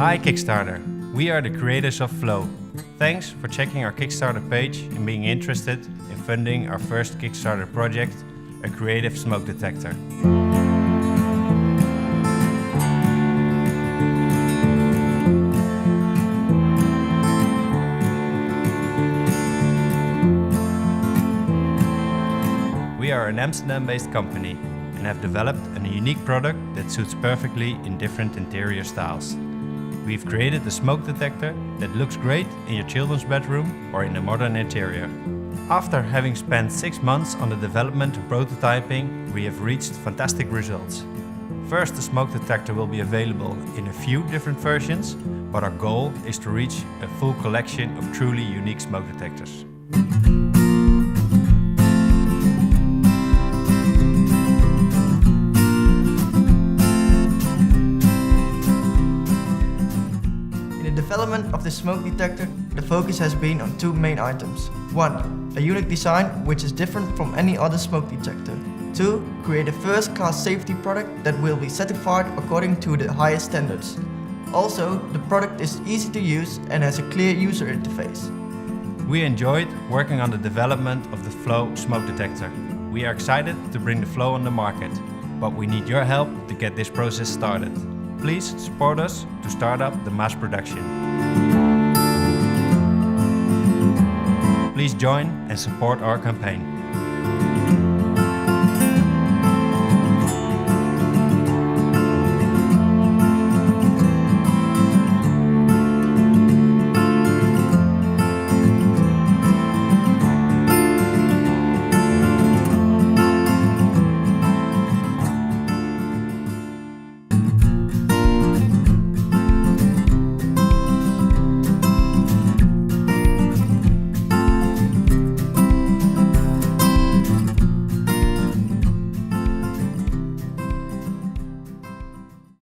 Hi Kickstarter, we are the creators of Flow. Thanks for checking our Kickstarter page and being interested in funding our first Kickstarter project, a creative smoke detector. We are an Amsterdam-based company and have developed a unique product that suits perfectly in different interior styles. We've created a smoke detector that looks great in your children's bedroom or in a modern interior. After having spent 6 months on the development and prototyping, we have reached fantastic results. First, the smoke detector will be available in a few different versions, but our goal is to reach a full collection of truly unique smoke detectors. In the development of the smoke detector, the focus has been on 2 main items. 1. A unique design which is different from any other smoke detector. 2. Create a first-class safety product that will be certified according to the highest standards. Also, the product is easy to use and has a clear user interface. We enjoyed working on the development of the Flow smoke detector. We are excited to bring the Flow on the market, but we need your help to get this process started. Please support us to start up the mass production. Please join and support our campaign.